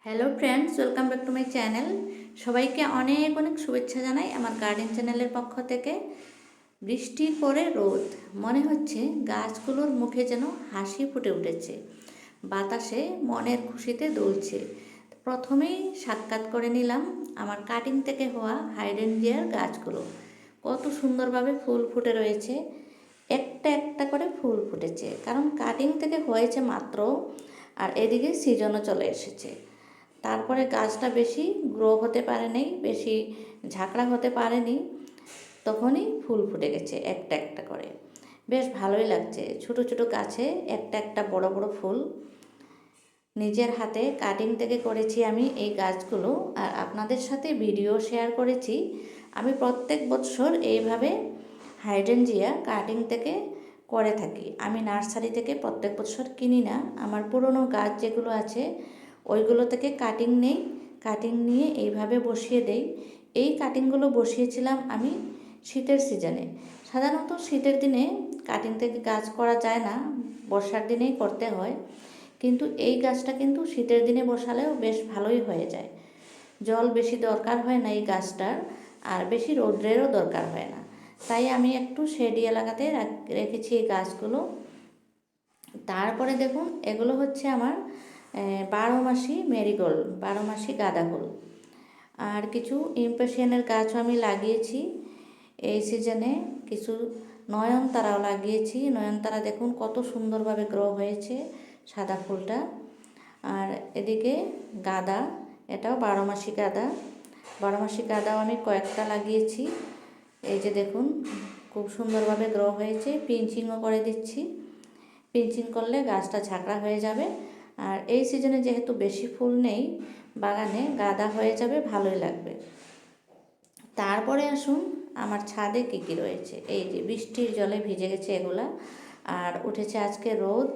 Hello friends, welcome back to my channel. সবাইকে অনেক অনেক শুভেচ্ছা জানাই আমার গার্ডেন চ্যানেলের পক্ষ থেকে। বৃষ্টির পরে রোদ, মনে হচ্ছে গাছগুলোর মুখে যেন হাসি ফুটে উঠেছে, বাতাসে মনের খুশিতে দুলছে। প্রথমেই সাক্ষাৎ করে নিলাম আমার কাটিং থেকে হওয়া হাইড্রেনজিয়ার গাছগুলো। কত সুন্দরভাবে ফুল ফুটে রয়েছে, একটা একটা করে ফুল ফুটেছে, কারণ কাটিং থেকে হয়েছে মাত্র, আর এদিকে সিজনও চলে এসেছে। তারপরে গাছটা বেশি গ্রো হতে পারেনি, বেশি ঝাঁকড়া হতে পারেনি, তখনই ফুল ফুটে গেছে একটা একটা করে। বেশ ভালোই লাগছে, ছোটো ছোটো গাছে একটা একটা বড় বড় ফুল। নিজের হাতে কাটিং থেকে করেছি আমি এই গাছগুলো, আর আপনাদের সাথে ভিডিও শেয়ার করেছি। আমি প্রত্যেক বছর এইভাবে হাইড্রেনজিয়া কাটিং থেকে করে থাকি। আমি নার্সারি থেকে প্রত্যেক বছর কিনি না, আমার পুরনো গাছ যেগুলো আছে ওইগুলো থেকে কাটিং নেই, কাটিং নিয়ে এইভাবে বসিয়ে দেই। এই কাটিংগুলো বসিয়েছিলাম আমি শীতের সিজনে। সাধারণত শীতের দিনে কাটিং থেকে গাছ করা যায় না, বর্ষার দিনেই করতে হয়, কিন্তু এই গাছটা কিন্তু শীতের দিনে বসালেও বেশ ভালোই হয়ে যায়। জল বেশি দরকার হয় না এই গাছটার, আর বেশি রৌদ্রেরও দরকার হয় না, তাই আমি একটু শেডি এলাকাতে রেখেছি এই গাছগুলো। তারপরে দেখুন, এগুলো হচ্ছে আমার 12 মাসি মেরিগোল্ড, 12 মাসি গাঁদা ফুল। আর কিছু ইম্পেশিয়ানের গাছও আমি লাগিয়েছি এই সিজনে। কিছু নয়নতারাও লাগিয়েছি। নয়নতারা দেখুন কত সুন্দরভাবে গ্রো হয়েছে সাদা ফুলটা। আর এদিকে গাঁদা, এটাও 12 মাসি গাঁদা। 12 মাসি গাঁদাও আমি কয়েকটা লাগিয়েছি। এই যে দেখুন খুব সুন্দরভাবে গ্রো হয়েছে। পিঞ্চিংও করে দিচ্ছি, পিঞ্চিং করলে গাছটা ঝাঁকড়া হয়ে যাবে। আর এই সিজনে যেহেতু বেশি ফুল নেই বাগানে, গাঁদা হয়ে যাবে, ভালোই লাগবে। তারপরে আসুন আমার ছাদে কী কী রয়েছে। এই যে বৃষ্টির জলে ভিজে গেছে এগুলা, আর উঠেছে আজকে রোদ।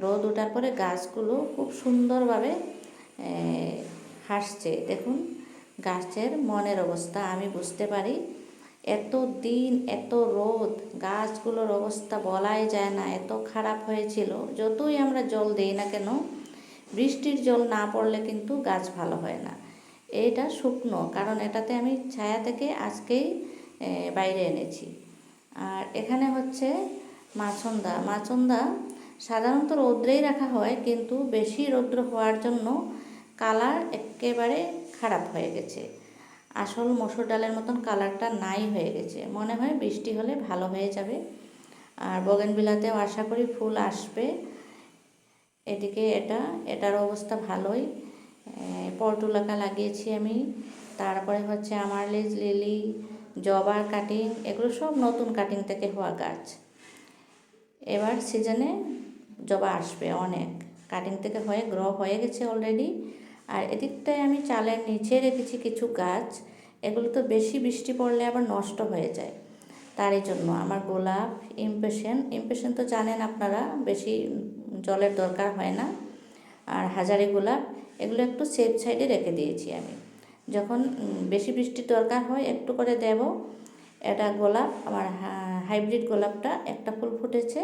রোদ ওঠার পরে গাছগুলো খুব সুন্দরভাবে হাসছে। দেখুন গাছের মনের অবস্থা আমি বুঝতে পারি। এত দিন এত রোদ, গাছগুলোর অবস্থা বলাই যায় না, এত খারাপ হয়েছিল। যতই আমরা জল দেই না কেন, বৃষ্টির জল না পড়লে কিন্তু গাছ ভালো হয় না। এটা শুকনো, কারণ এটাতে আমি ছায়া থেকে আজকেই বাইরে এনেছি। আর এখানে হচ্ছে মাছন্দা। মাছন্দা সাধারণত রৌদ্রেই রাখা হয়, কিন্তু বেশি রৌদ্র হওয়ার জন্য কালার একেবারে খারাপ হয়ে গেছে। আসল মসুর ডালের মতন কালারটা নাই হয়ে গেছে, মনে হয় বৃষ্টি হলে ভালো হয়ে যাবে। আর বগেনভিলাতেও আশা করি ফুল আসবে। এদিকে এটার অবস্থা ভালোই। পর্তুলাকা লাগিয়েছি আমি। তারপরে হচ্ছে আমারলিজ লিলি, জবার কাটিং, এগুলো সব নতুন কাটিং থেকে হওয়া গাছ। এবার সিজনে জবা আসবে অনেক, কাটিং থেকে হয়ে গ্রো হয়ে গেছে অলরেডি। আর এদিকটায় আমি চালের নিচে রেখেছি কিছু গাছ, এগুলো তো বেশি বৃষ্টি পড়লে আবার নষ্ট হয়ে যায়। তারই জন্য আমার গোলাপ, ইমপ্রেশন তো জানেন আপনারা, বেশি জলের দরকার হয় না। আর হাজারি গোলাপ, এগুলো একটু সেফ সাইডে রেখে দিয়েছি আমি, যখন বেশি বৃষ্টির দরকার হয় একটু করে দেব। এটা গোলাপ, আমার হাইব্রিড গোলাপটা একটা ফুল ফুটেছে।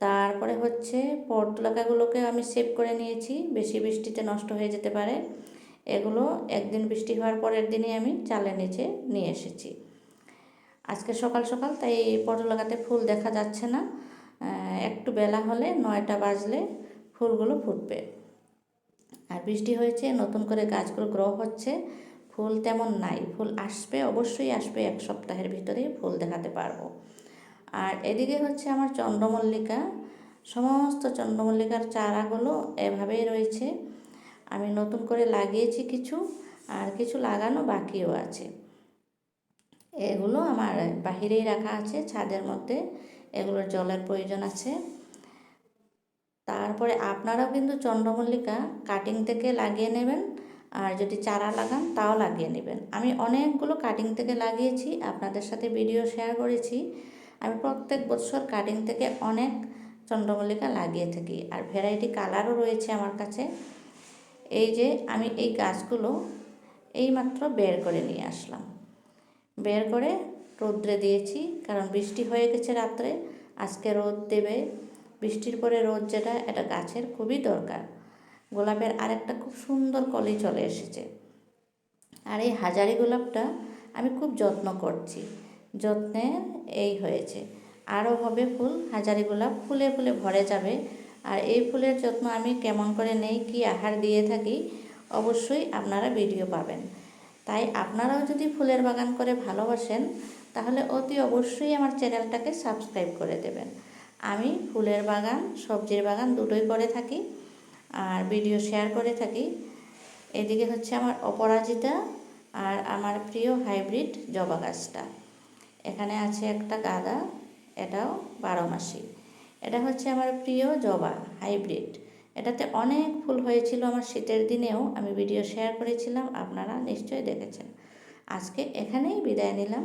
তারপরে হচ্ছে পর্তুলাকাগুলোকে আমি সেভ করে নিয়েছি, বেশি বৃষ্টিতে নষ্ট হয়ে যেতে পারে। এগুলো একদিন বৃষ্টি হওয়ার পরের দিনই আমি চালের নিচে নিয়ে এসেছি আজকে সকাল সকাল, তাই পটলগাতে ফুল দেখা যাচ্ছে না। একটু বেলা হলে 9টা বাজলে ফুলগুলো ফুটবে। আর বৃষ্টি হয়েছে, নতুন করে গাছগুলো গ্রো হচ্ছে, ফুল তেমন নাই। ফুল আসবে, অবশ্যই আসবে, 1 সপ্তাহের ভিতরেই ফুল দেখাতে পারবো। আর এদিকে হচ্ছে আমার চন্দ্রমল্লিকা। সমস্ত চন্দ্রমল্লিকার চারাগুলো এভাবেই রয়েছে। আমি নতুন করে লাগিয়েছি কিছু, আর কিছু লাগানো বাকিও আছে। এগুলো আমার বাহিরেই রাখা আছে ছাদের মধ্যে, এগুলোর জলের প্রয়োজন আছে। তারপরে আপনারাও কিন্তু চন্দ্রমল্লিকা কাটিং থেকে লাগিয়ে নেবেন, আর যদি চারা লাগান তাও লাগিয়ে নেবেন। আমি অনেকগুলো কাটিং থেকে লাগিয়েছি, আপনাদের সাথে ভিডিও শেয়ার করেছি। আমি প্রত্যেক বছর কাটিং থেকে অনেক চন্দ্রমল্লিকা লাগিয়ে থাকি, আর ভ্যারাইটি কালারও রয়েছে আমার কাছে। এই যে আমি এই গাছগুলো এইমাত্র বের করে নিয়ে আসলাম, বের করে রোদ্রে দিয়েছি, কারণ বৃষ্টি হয়ে গেছে রাত্রে, আজকে রোদ দেবে। বৃষ্টির পরে রোদ যেটা, এটা গাছের খুবই দরকার। গোলাপের আরেকটা খুব সুন্দর কলি চলে এসেছে। আর এই হাজারি গোলাপটা আমি খুব যত্ন করছি, যত্নে এই হয়েছে। আরও হবে ফুল, হাজারি গোলাপ ফুলে ফুলে ভরে যাবে। আর এই ফুলের যত্ন আমি কেমন করে নেই, কি আহার দিয়ে থাকি, অবশ্যই আপনারা ভিডিও পাবেন। তাই আপনারাও যদি ফুলের বাগান করে ভালোবাসেন তাহলে অতি অবশ্যই আমার চ্যানেলটাকে সাবস্ক্রাইব করে দেবেন। আমি ফুলের বাগান, সবজির বাগান দুটোই করে থাকি আর ভিডিও শেয়ার করে থাকি। এদিকে হচ্ছে আমার অপরাজিতা আর আমার প্রিয় হাইব্রিড জবা গাছটা। এখানে আছে একটা গাঁদা, এটাও 12 মাসি। এটা হচ্ছে আমার প্রিয় জবা হাইব্রিড। এটাতে অনেক ফুল হয়েছিল আমার শীতের দিনেও, আমি ভিডিও শেয়ার করেছিলাম, আপনারা নিশ্চয়ই দেখেছেন। আজকে এখানেই বিদায় নিলাম।